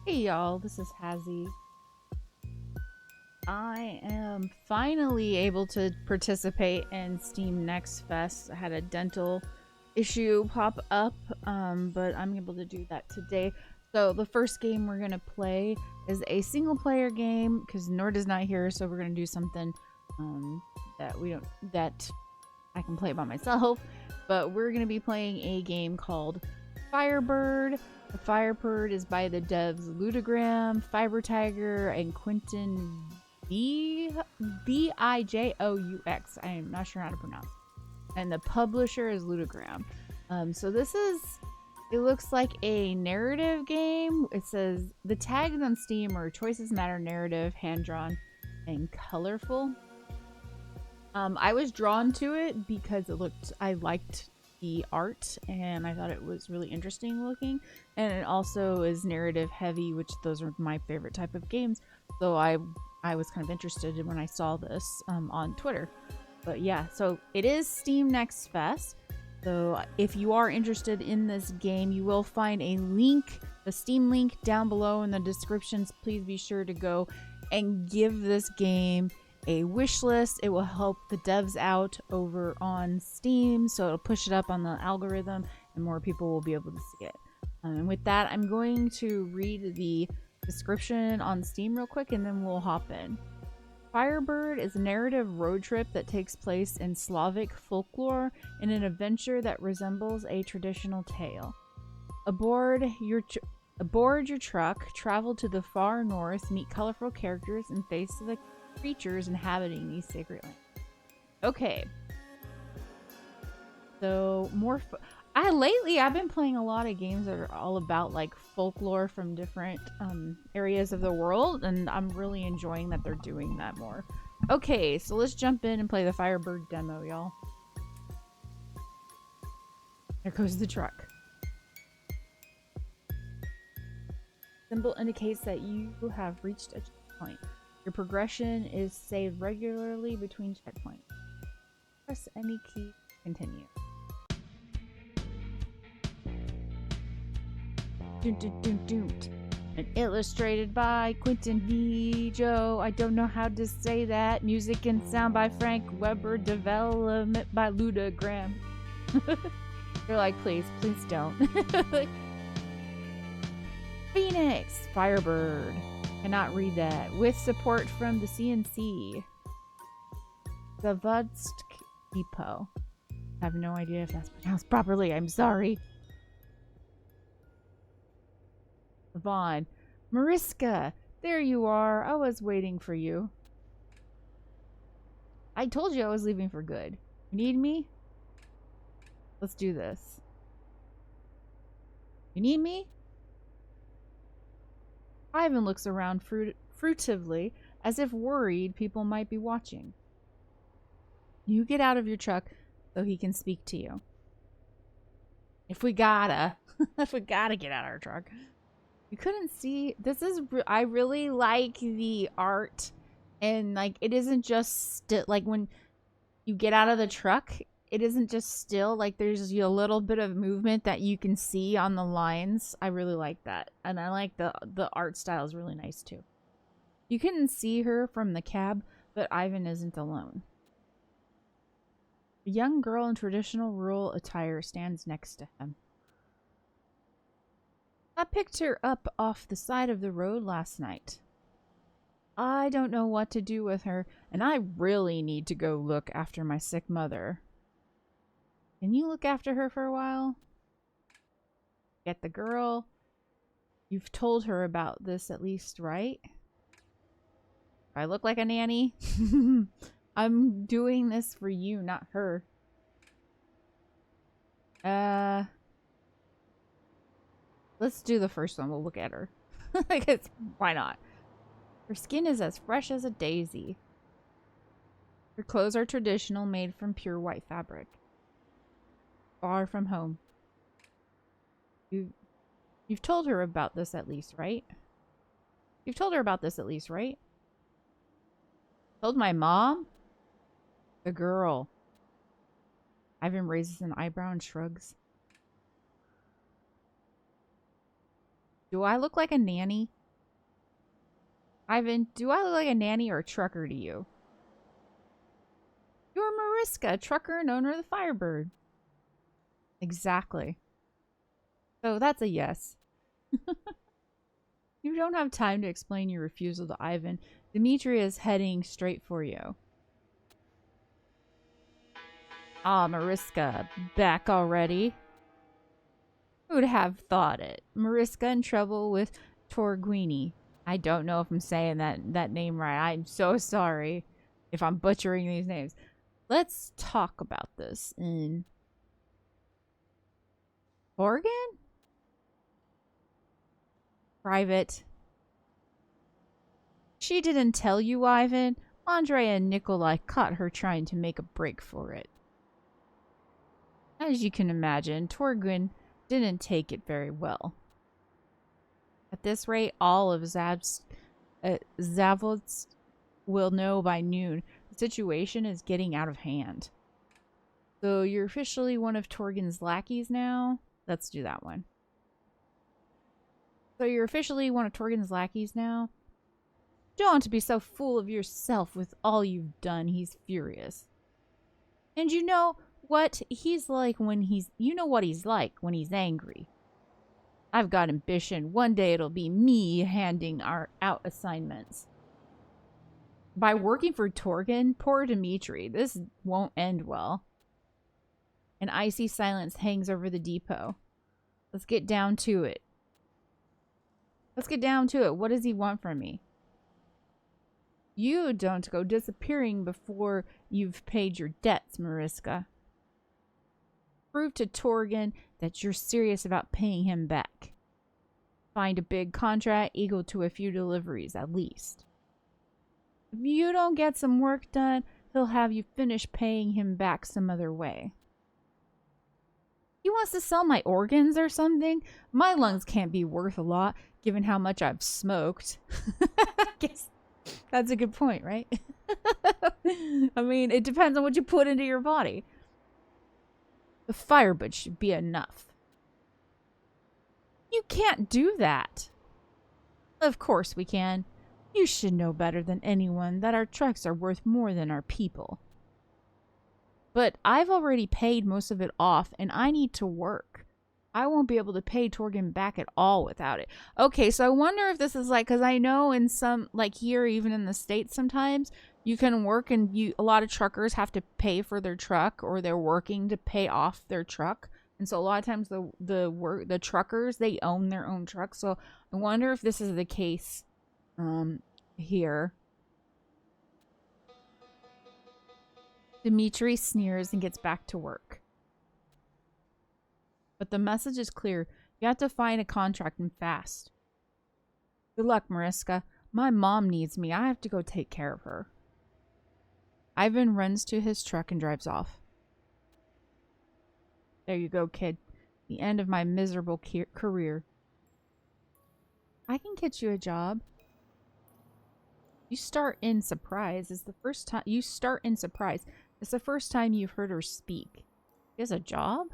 Hey y'all, this is Hazzy. I am finally able to participate in Steam Next Fest. I had a dental issue pop up, but I'm able to do that today. So the first game we're gonna play is a single player game because Nord is not here, so we're gonna do something that I can play by myself. But we're gonna be playing a game called Firebird. The Firebird is by the devs Ludogram, Fiber Tiger, and Quentin Bijous. I am not sure how to pronounce. And the publisher is Ludogram. So it looks like a narrative game. It says the tags on Steam are Choices Matter narrative, hand drawn, and colorful. I was drawn to it because I liked the art and I thought it was really interesting looking, and it also is narrative heavy, which those are my favorite type of games. So I was kind of interested when I saw this on Twitter. But yeah, so it is Steam Next Fest. So if you are interested in this game, you will find a link, the Steam link down below in the descriptions. Please be sure to go and give this game a wish list. It will help the devs out over on Steam, so it'll push it up on the algorithm and more people will be able to see it. And with that, I'm going to read the description on Steam real quick and then we'll hop in. Firebird is a narrative road trip that takes place in Slavic folklore in an adventure that resembles a traditional tale. Aboard your truck, travel to the far north, meet colorful characters, and face the creatures inhabiting these sacred lands. Okay. So lately I've been playing a lot of games that are all about like folklore from different areas of the world, and I'm really enjoying that they're doing that more. Okay, so let's jump in and play the Firebird demo, y'all. There goes the truck. Symbol indicates that you have reached a checkpoint. Your progression is saved regularly between checkpoints. Press any key to continue. And illustrated by Quentin Bijous. I don't know how to say that. Music and sound by Frank Weber. Development by Ludogram. They're like, please don't. Phoenix Firebird. Cannot read that. With support from the CNC. Zavudsk Depot. I have no idea if that's pronounced properly. I'm sorry. Vaughn. Mariska. There you are. I was waiting for you. I told you I was leaving for good. You need me? Let's do this. You need me? Ivan looks around furtively, as if worried people might be watching. You get out of your truck so he can speak to you. If we gotta get out of our truck. You couldn't see. I really like the art, and like it isn't just still. Like when you get out of the truck, it isn't just still. Like there's a little bit of movement that you can see on the lines. I really like that, and I like the art style is really nice too. You couldn't see her from the cab, but Ivan isn't alone. A young girl in traditional rural attire stands next to him. I picked her up off the side of the road last night. I don't know what to do with her, and I really need to go look after my sick mother. Can you look after her for a while? Get the girl. You've told her about this at least, right? I look like a nanny. I'm doing this for you, not her. Let's do the first one. We'll look at her. I guess, why not? Her skin is as fresh as a daisy. Her clothes are traditional, made from pure white fabric. Far from home. You've told her about this at least, right? You've told her about this at least, right? Told my mom? The girl. Ivan raises an eyebrow and shrugs. Do I look like a nanny? Ivan, do I look like a nanny or a trucker to you? You're Mariska, trucker and owner of the Firebird. Exactly. So that's a yes. You don't have time to explain your refusal to Ivan. Dimitri is heading straight for you. Ah, Mariska, back already? Who'd have thought it? Mariska in trouble with Torguini. I don't know if I'm saying that name right. I'm so sorry if I'm butchering these names. Let's talk about this in Oregon? Private. She didn't tell you, Ivan. Andrei and Nikolai caught her trying to make a break for it. As you can imagine, Torguin didn't take it very well. At this rate, all of Zavodsk will know by noon the situation is getting out of hand. So you're officially one of Torgun's lackeys now? Let's do that one. So you're officially one of Torgun's lackeys now? Don't be so full of yourself with all you've done. He's furious. And you know what he's like when he's... You know what he's like when he's angry. I've got ambition. One day it'll be me handing out assignments. By working for Torgun, poor Dimitri, this won't end well. An icy silence hangs over the depot. Let's get down to it. Let's get down to it. What does he want from me? You don't go disappearing before you've paid your debts, Mariska. Prove to Torgun that you're serious about paying him back. Find a big contract equal to a few deliveries, at least. If you don't get some work done, he'll have you finish paying him back some other way. He wants to sell my organs or something? My lungs can't be worth a lot, given how much I've smoked. I guess that's a good point, right? I mean, it depends on what you put into your body. The Firebird should be enough. You can't do that. Of course we can. You should know better than anyone that our trucks are worth more than our people. But I've already paid most of it off, and I need to work. I won't be able to pay Torgun back at all without it. Okay, so I wonder if this is like, because I know in some, like here, even in the States sometimes, you can work and a lot of truckers have to pay for their truck, or they're working to pay off their truck. And so a lot of times the truckers, they own their own truck. So I wonder if this is the case here. Dimitri sneers and gets back to work. But the message is clear. You have to find a contract and fast. Good luck, Mariska. My mom needs me. I have to go take care of her. Ivan runs to his truck and drives off. There you go, kid. The end of my miserable career. I can get you a job. You start in surprise. It's the first time you start in surprise. It's the first time you've heard her speak. He has a job?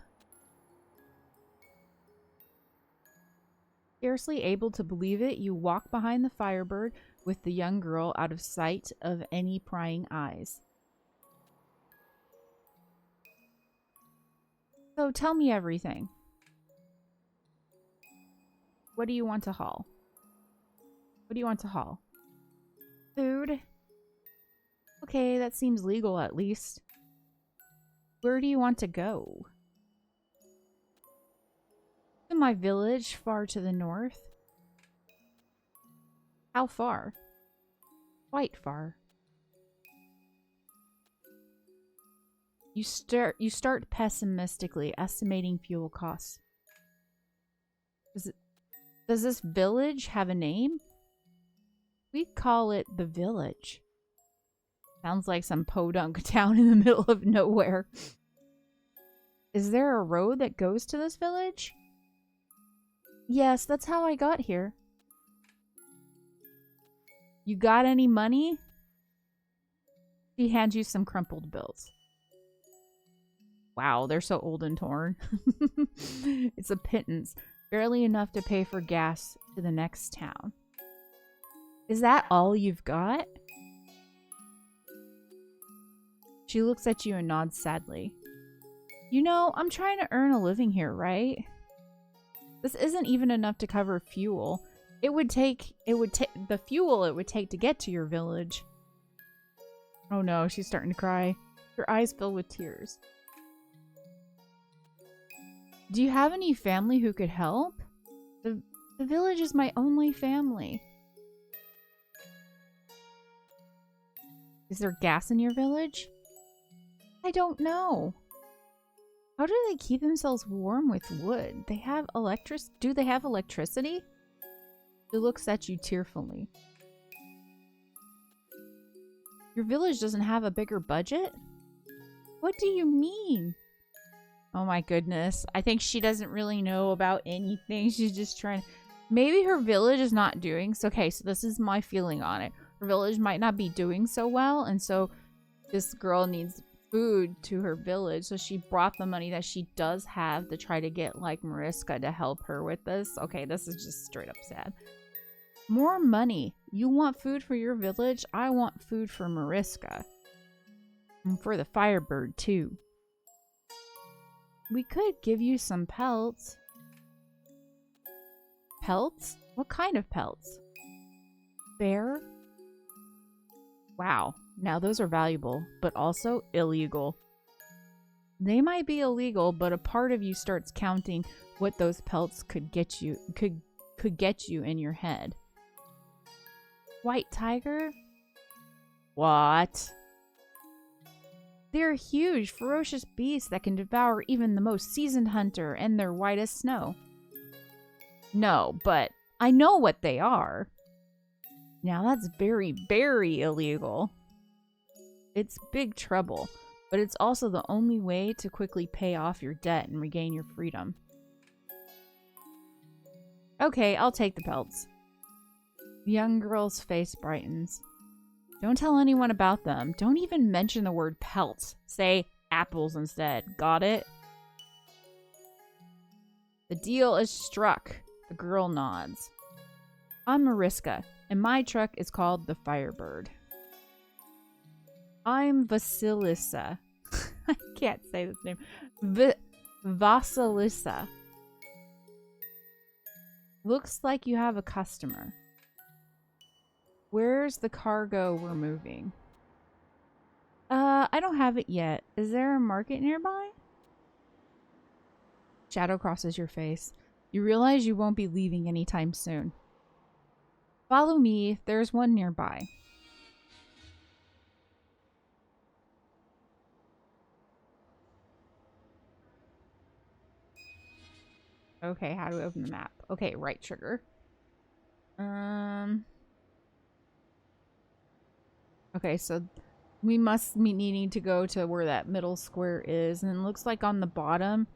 Scarcely able to believe it, you walk behind the Firebird with the young girl out of sight of any prying eyes. So tell me everything. What do you want to haul? What do you want to haul? Food? Okay, that seems legal at least. Where do you want to go? To my village far to the north. How far? Quite far. You start pessimistically estimating fuel costs. Does this village have a name? We call it the village. Sounds like some podunk town in the middle of nowhere. Is there a road that goes to this village? Yes, that's how I got here. You got any money? She hands you some crumpled bills. Wow, they're so old and torn. It's a pittance. Barely enough to pay for gas to the next town. Is that all you've got? She looks at you and nods sadly. You know, I'm trying to earn a living here, right? This isn't even enough to cover fuel. It would take the fuel it would take to get to your village. Oh no, she's starting to cry. Her eyes fill with tears. Do you have any family who could help? The village is my only family. Is there gas in your village? I don't know. How do they keep themselves warm with wood? They have Do they have electricity? She looks at you tearfully. Your village doesn't have a bigger budget? What do you mean? Oh my goodness. I think she doesn't really know about anything. She's just trying. Maybe her village is not doing so. Okay, so this is my feeling on it. Her village might not be doing so well, and so this girl needs food to her village, so she brought the money that she does have to try to get like Mariska to help her with this. Okay, this is just straight up sad. More money. You want food for your village? I want food for Mariska. And for the Firebird too. We could give you some pelts. Pelts? What kind of pelts? Bear? Wow. Now those are valuable, but also illegal. They might be illegal, but a part of you starts counting what those pelts could get you in your head. White tiger? What? They're huge, ferocious beasts that can devour even the most seasoned hunter, and they're white as snow. No, but I know what they are. Now that's very, very illegal. It's big trouble, but it's also the only way to quickly pay off your debt and regain your freedom. Okay, I'll take the pelts. The young girl's face brightens. Don't tell anyone about them. Don't even mention the word pelts. Say apples instead. Got it? The deal is struck. The girl nods. I'm Mariska, and my truck is called the Firebird. I'm Vasilisa. I can't say this name. Vasilisa. Looks like you have a customer. Where's the cargo we're moving? I don't have it yet. Is there a market nearby? Shadow crosses your face. You realize you won't be leaving anytime soon. Follow me. There's one nearby. Okay, how do we open the map? Okay, right trigger. Okay, so we must be needing to go to where that middle square is. And it looks like on the bottom,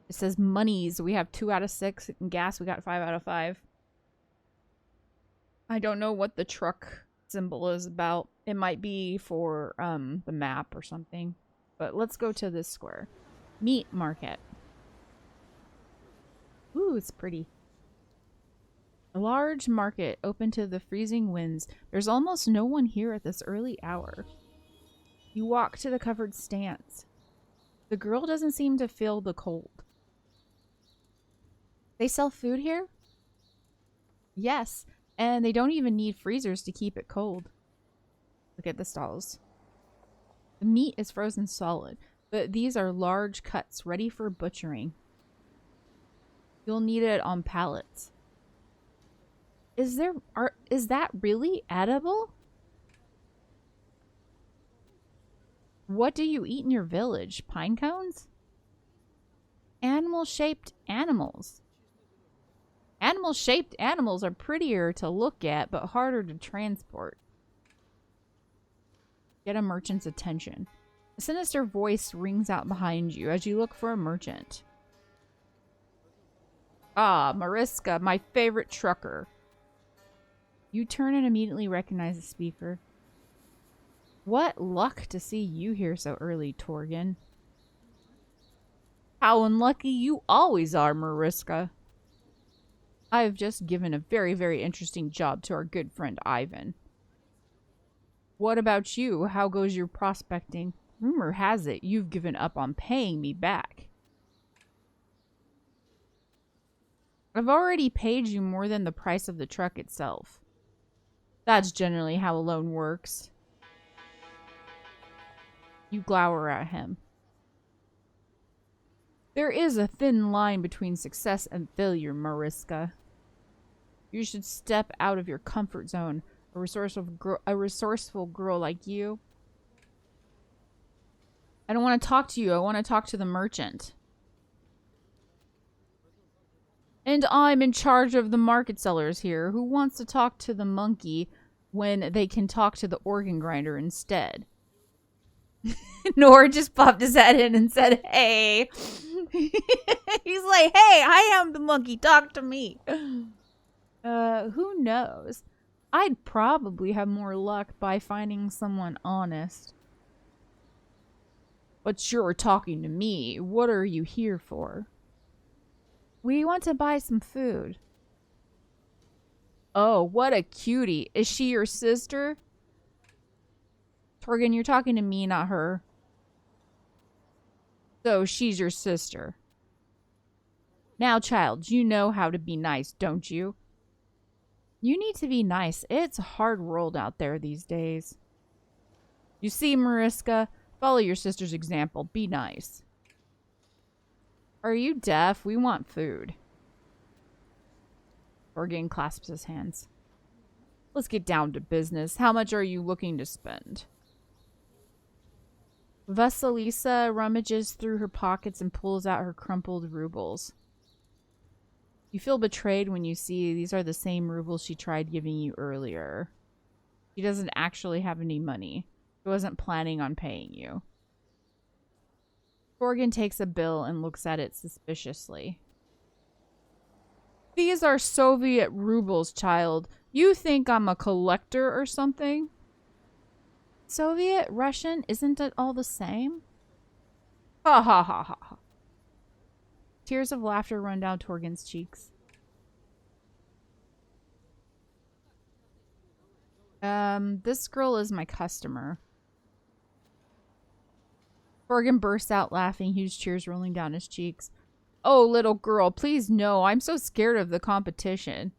it says monies. We have 2 out of 6. And gas, we got 5 out of 5. I don't know what the truck symbol is about. It might be for the map or something. But let's go to this square. Meat market. Ooh, it's pretty. A large market open to the freezing winds. There's almost no one here at this early hour. You walk to the covered stands. The girl doesn't seem to feel the cold. They sell food here? Yes, and they don't even need freezers to keep it cold. Look at the stalls. The meat is frozen solid, but these are large cuts ready for butchering. You'll need it on pallets. Is that really edible? What do you eat in your village? Pine cones? Animal-shaped animals. Animal-shaped animals are prettier to look at, but harder to transport. Get a merchant's attention. A sinister voice rings out behind you as you look for a merchant. Ah, Mariska, my favorite trucker. You turn and immediately recognize the speaker. What luck to see you here so early, Torgen. How unlucky you always are, Mariska. I've just given a very, very interesting job to our good friend Ivan. What about you? How goes your prospecting? Rumor has it you've given up on paying me back. I've already paid you more than the price of the truck itself. That's generally how a loan works. You glower at him. There is a thin line between success and failure, Mariska. You should step out of your comfort zone. A resourceful girl like you. I don't want to talk to you. I want to talk to the merchant. And I'm in charge of the market sellers here. Who wants to talk to the monkey when they can talk to the organ grinder instead? Nor just popped his head in and said, hey. He's like, hey, I am the monkey. Talk to me. Who knows? I'd probably have more luck by finding someone honest. But you're talking to me. What are you here for? We want to buy some food. Oh, what a cutie. Is she your sister? Torgen, you're talking to me, not her. So she's your sister. Now, child, you know how to be nice, don't you? You need to be nice. It's a hard world out there these days. You see, Mariska, follow your sister's example. Be nice. Are you deaf? We want food. Torgen clasps his hands. Let's get down to business. How much are you looking to spend? Vasilisa rummages through her pockets and pulls out her crumpled rubles. You feel betrayed when you see these are the same rubles she tried giving you earlier. She doesn't actually have any money. She wasn't planning on paying you. Torgen takes a bill and looks at it suspiciously. These are Soviet rubles, child. You think I'm a collector or something? Soviet, Russian, isn't it all the same? Ha ha ha ha. Tears of laughter run down Torgen's cheeks. This girl is my customer. Torgen bursts out laughing, huge tears rolling down his cheeks. Oh, little girl, please no. I'm so scared of the competition.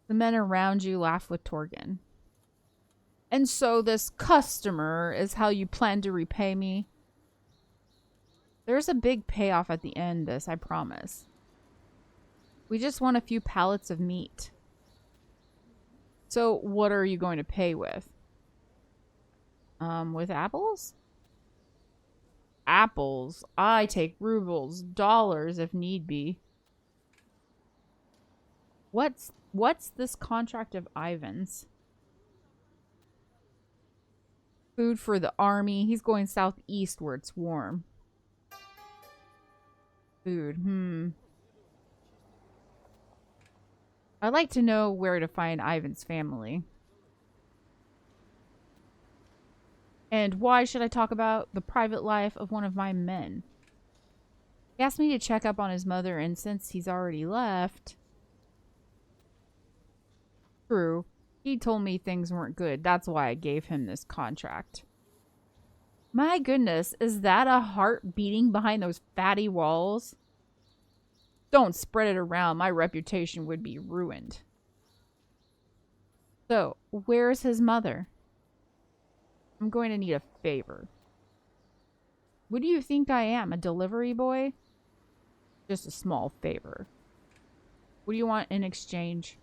The men around you laugh with Torgen. And so this customer is how you plan to repay me? There's a big payoff at the end of this, I promise. We just want a few pallets of meat. So what are you going to pay with? With apples? Apples? I take rubles, dollars if need be. What's this contract of Ivan's? Food for the army. He's going southeast where it's warm. Food, I'd like to know where to find Ivan's family. And why should I talk about the private life of one of my men? He asked me to check up on his mother, and since he's already left... True. He told me things weren't good. That's why I gave him this contract. My goodness, is that a heart beating behind those fatty walls? Don't spread it around. My reputation would be ruined. So, where's his mother? I'm going to need a favor. What do you think I am? A delivery boy? Just a small favor. What do you want in exchange?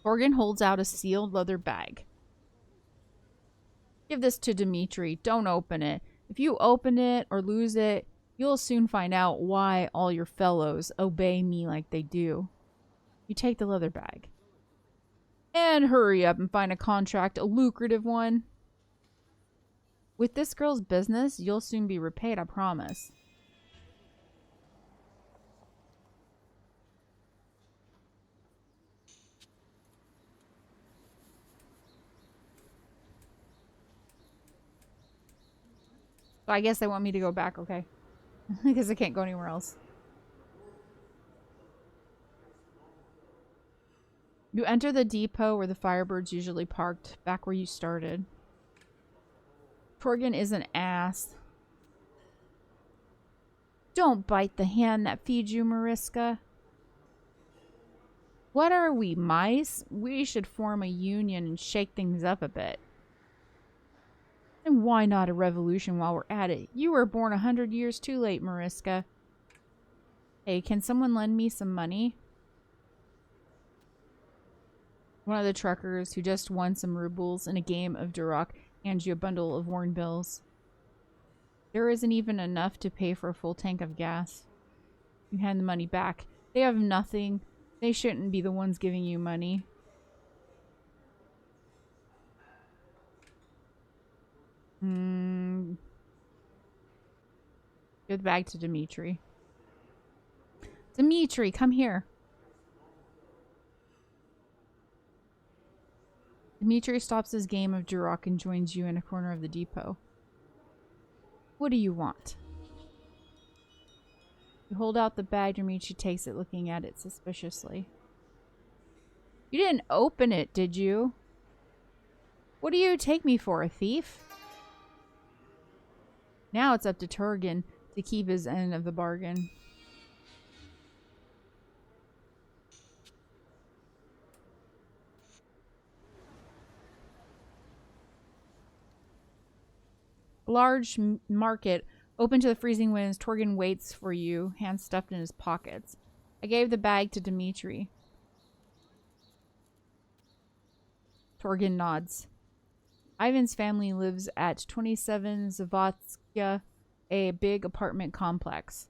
Torgen holds out a sealed leather bag. Give this to Dmitri. Don't open it. If you open it or lose it, you'll soon find out why all your fellows obey me like they do. You take the leather bag. And hurry up and find a contract, a lucrative one. With this girl's business, you'll soon be repaid, I promise. So I guess they want me to go back, okay. Because I can't go anywhere else. You enter the depot where the Firebird's usually parked, back where you started. Torgen is an ass. Don't bite the hand that feeds you, Mariska. What are we, mice? We should form a union and shake things up a bit. And why not a revolution while we're at it? You were born 100 years too late, Mariska. Hey, can someone lend me some money? One of the truckers who just won some rubles in a game of Duroc hands you a bundle of worn bills. There isn't even enough to pay for a full tank of gas. You hand the money back. They have nothing. They shouldn't be the ones giving you money. Give the bag to Dimitri. Dimitri, come here. Dimitri stops his game of Duroc and joins you in a corner of the depot. What do you want? You hold out the bag. Dimitri takes it, looking at it suspiciously. You didn't open it, did you? What do you take me for, a thief? Now it's up to Torgen to keep his end of the bargain. Large market, open to the freezing winds. Torgen waits for you, hands stuffed in his pockets. I gave the bag to Dimitri. Torgen nods. Ivan's family lives at 27 Zavatskaya, a big apartment complex.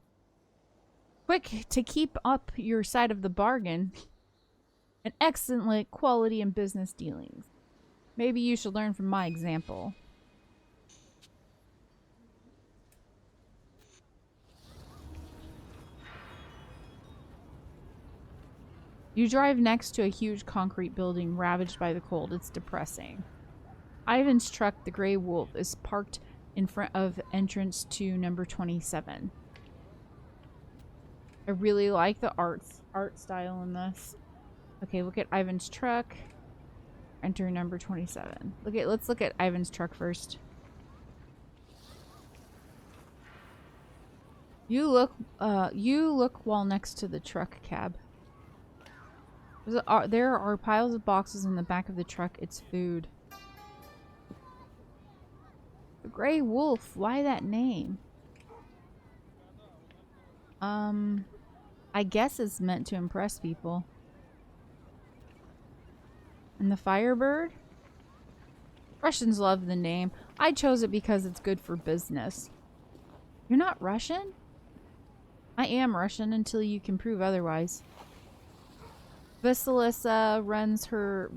Quick to keep up your side of the bargain. An excellent quality in business dealings. Maybe you should learn from my example. You drive next to a huge concrete building ravaged by the cold. It's depressing. Ivan's truck, the Grey Wolf, is parked in front of entrance to number 27. I really like the art style in this. Okay, look at Ivan's truck. Enter number 27. Let's look at Ivan's truck first. You look while next to the truck cab. There are piles of boxes in the back of the truck. It's food. The Grey Wolf. Why that name? I guess it's meant to impress people. And the Firebird? Russians love the name. I chose it because it's good for business. You're not Russian? I am Russian until you can prove otherwise. Vasilisa runs her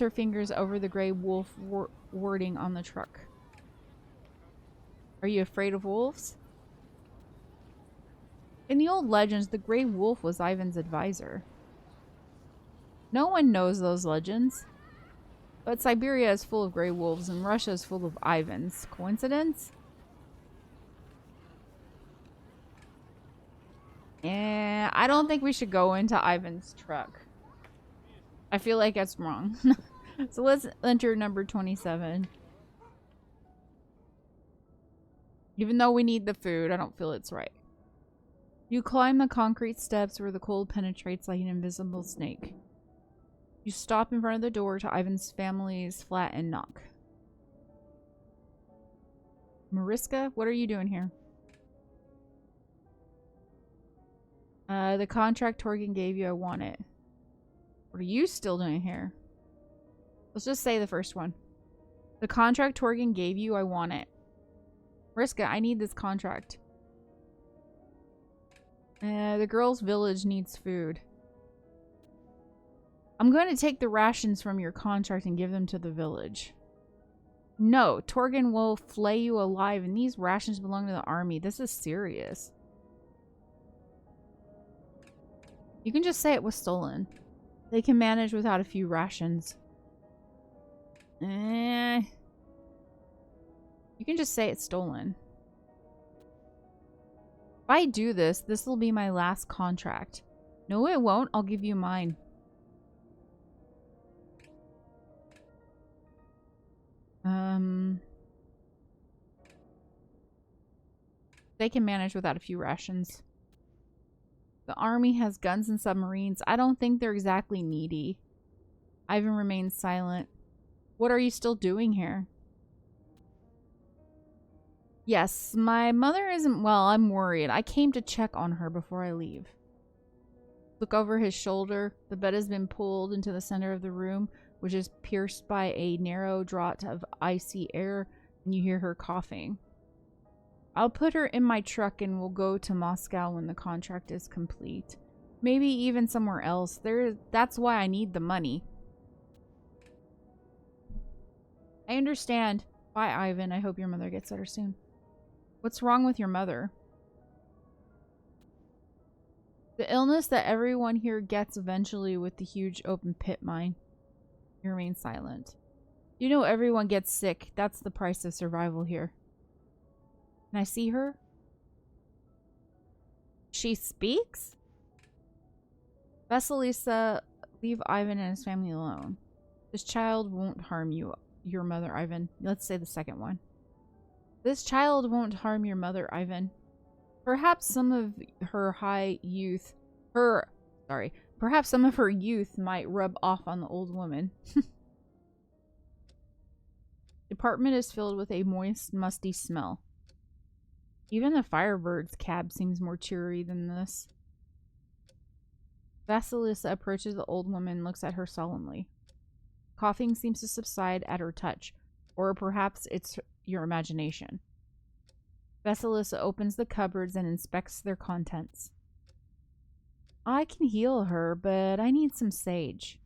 fingers over the Grey Wolf wording on the truck. Are you afraid of wolves? In the old legends, the Grey Wolf was Ivan's advisor. No one knows those legends. But Siberia is full of Grey Wolves and Russia is full of Ivans. Coincidence? I don't think we should go into Ivan's truck. I feel like that's wrong. So let's enter number 27. Even though we need the food, I don't feel it's right. You climb the concrete steps where the cold penetrates like an invisible snake. You stop in front of the door to Ivan's family's flat and knock. Mariska, what are you doing here? The contract Torgen gave you, I want it. What are you still doing here? Let's just say the first one. The contract Torgen gave you, I want it. Mariska, I need this contract. The girls' village needs food. I'm going to take the rations from your contract and give them to the village. No, Torgen will flay you alive and these rations belong to the army. This is serious. You can just say it was stolen. They can manage without a few rations. You can just say it's stolen. If I do this, this will be my last contract. No, it won't. I'll give you mine. They can manage without a few rations. The army has guns and submarines. I don't think they're exactly needy. Ivan remains silent. What are you still doing here? Yes, my mother isn't well. I'm worried. I came to check on her before I leave. Look over his shoulder. The bed has been pulled into the center of the room, which is pierced by a narrow draught of icy air, and you hear her coughing. I'll put her in my truck and we'll go to Moscow when the contract is complete. Maybe even somewhere else. That's why I need the money. I understand. Bye, Ivan. I hope your mother gets better soon. What's wrong with your mother? The illness that everyone here gets eventually with the huge open pit mine. You remain silent. You know everyone gets sick. That's the price of survival here. Can I see her? She speaks? Vasilisa, leave Ivan and his family alone. This child won't harm you, your mother, Ivan. Let's say the second one. This child won't harm your mother, Ivan. Perhaps some of her youth might rub off on the old woman. The apartment is filled with a moist, musty smell. Even the Firebird's cab seems more cheery than this. Vasilisa approaches the old woman and looks at her solemnly. Coughing seems to subside at her touch, or perhaps it's your imagination. Vasilisa opens the cupboards and inspects their contents. I can heal her, but I need some sage.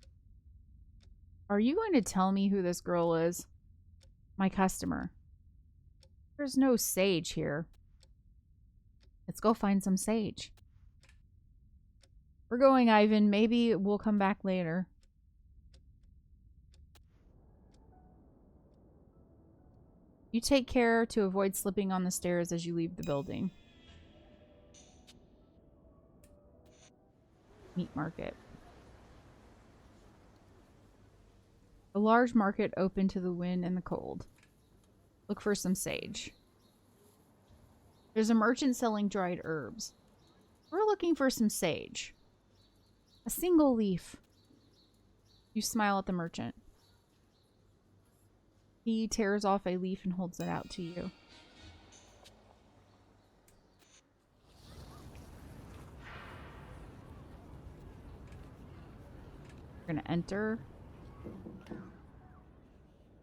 Are you going to tell me who this girl is? My customer. There's no sage here. Let's go find some sage. We're going, Ivan. Maybe we'll come back later. You take care to avoid slipping on the stairs as you leave the building. Meat market. A large market open to the wind and the cold. Look for some sage. There's a merchant selling dried herbs. We're looking for some sage. A single leaf. You smile at the merchant. He tears off a leaf and holds it out to you. We're gonna enter.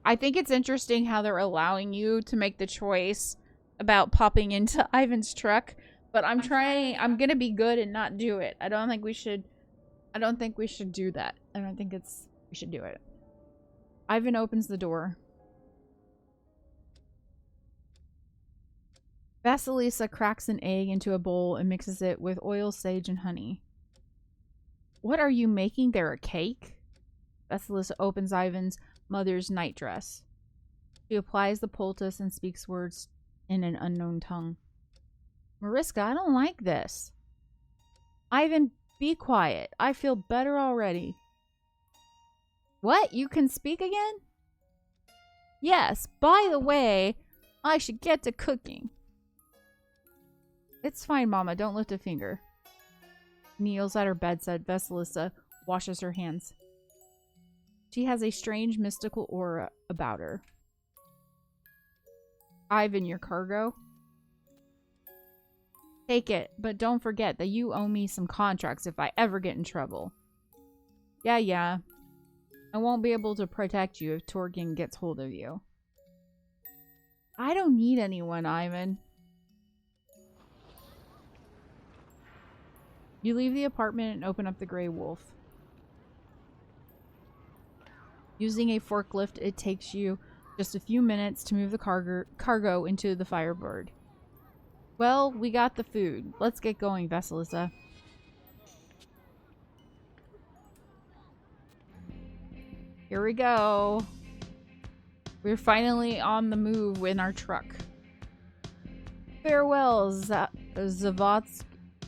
I think it's interesting how they're allowing you to make the choice about popping into Ivan's truck, but I'm gonna be good and not do it. I don't think we should do that. I don't think we should do it. Ivan opens the door. Vasilisa cracks an egg into a bowl and mixes it with oil, sage, and honey. What are you making there, a cake? Vasilisa opens Ivan's mother's nightdress. She applies the poultice and speaks words in an unknown tongue. Mariska, I don't like this. Ivan, be quiet. I feel better already. What? You can speak again? Yes, by the way, I should get to cooking. It's fine, Mama. Don't lift a finger. Kneels at her bedside. Vasilisa washes her hands. She has a strange mystical aura about her. Ivan, your cargo? Take it, but don't forget that you owe me some contracts if I ever get in trouble. Yeah. I won't be able to protect you if Torgin gets hold of you. I don't need anyone, Ivan. You leave the apartment and open up the Grey Wolf. Using a forklift, it takes you just a few minutes to move the cargo into the Firebird. Well, we got the food. Let's get going, Vasilisa. Here we go. We're finally on the move in our truck. Farewell,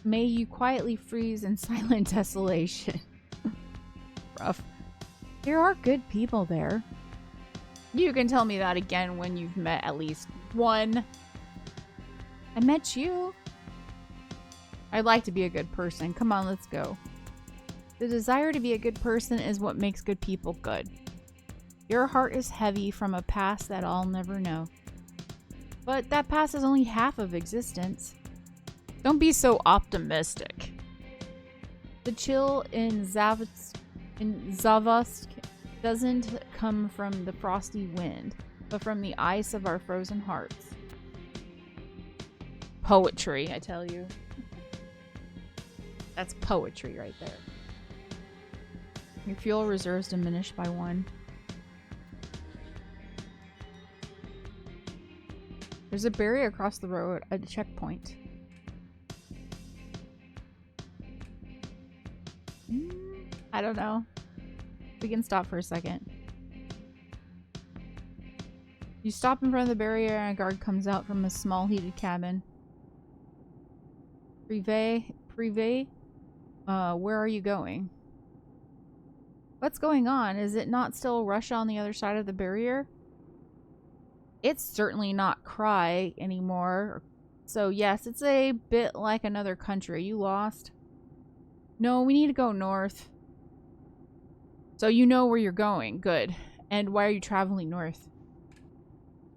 May you quietly freeze in silent desolation. Rough. There are good people there. You can tell me that again when you've met at least one. I met you. I'd like to be a good person. Come on, let's go. The desire to be a good person is what makes good people good. Your heart is heavy from a past that I'll never know. But that past is only half of existence. Don't be so optimistic. The chill in Zavotsk doesn't come from the frosty wind, but from the ice of our frozen hearts. Poetry, I tell you. That's poetry right there. Your fuel reserves diminished by 1. There's a barrier across the road at a checkpoint. I don't know. We can stop for a second. You stop in front of the barrier and a guard comes out from a small heated cabin. Privé? Where are you going? What's going on? Is it not still Russia on the other side of the barrier? It's certainly not Cry anymore. So yes, it's a bit like another country. You lost? No, we need to go north. So you know where you're going. Good. And why are you traveling north?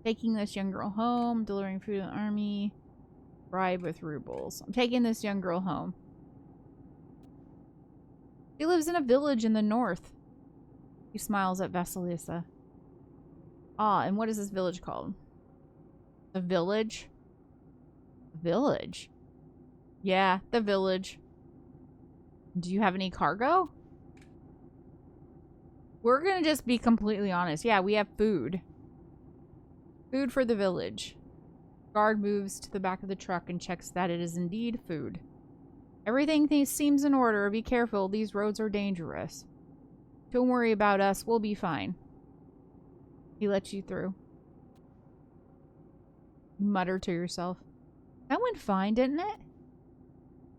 Taking this young girl home, delivering food to the army, bribe with rubles. I'm taking this young girl home. She lives in a village in the north. He smiles at Vasilisa. Ah, and what is this village called? The village? Village? Yeah, the village. Do you have any cargo? We're gonna just be completely honest. Yeah, we have food. Food for the village. Guard moves to the back of the truck and checks that it is indeed food. Everything seems in order. Be careful. These roads are dangerous. Don't worry about us. We'll be fine. He lets you through. You mutter to yourself. That went fine, didn't it?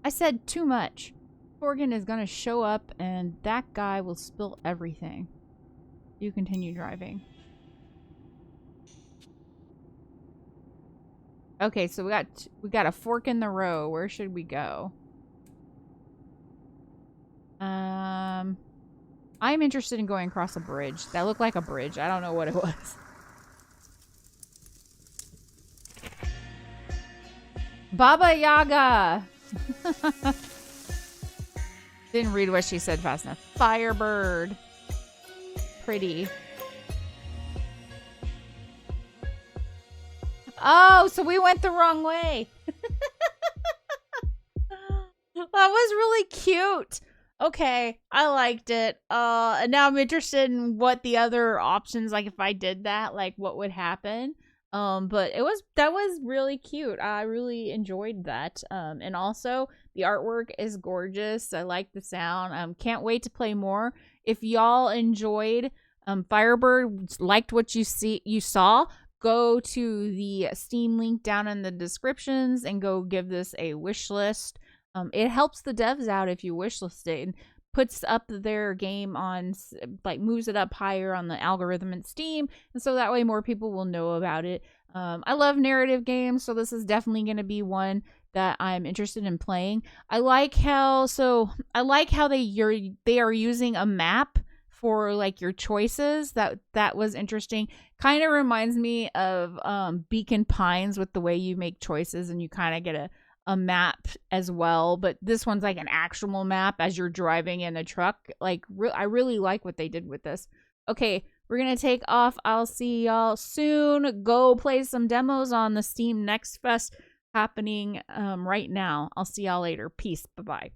I said too much. Torgan is gonna show up and that guy will spill everything. You continue driving. Okay, so we got a fork in the road. Where should we go? I'm interested in going across a bridge. That looked like a bridge. I don't know what it was. Baba Yaga! Didn't read what she said fast enough. Firebird. Pretty. Oh, so we went the wrong way. That was really cute. Okay, I liked it. And now I'm interested in what the other options, like if I did that, like what would happen. But that was really cute. I really enjoyed that. And also the artwork is gorgeous. I like the sound. Can't wait to play more. If y'all enjoyed Firebird, liked what you saw, go to the Steam link down in the descriptions and go give this a wish list. It helps the devs out if you wishlist it and puts up their game on, like, moves it up higher on the algorithm in Steam, and so that way more people will know about it. I love narrative games, so this is definitely going to be one that I'm interested in playing. I like how they are using a map for like your choices. That was interesting. Kind of reminds me of Beacon Pines with the way you make choices and you kind of get a map as well, but this one's like an actual map as you're driving in a truck. Like, I really like what they did with this. Okay, we're gonna take off. I'll see y'all soon. Go play some demos on the Steam Next Fest happening right now. I'll see y'all later. Peace. Bye-bye.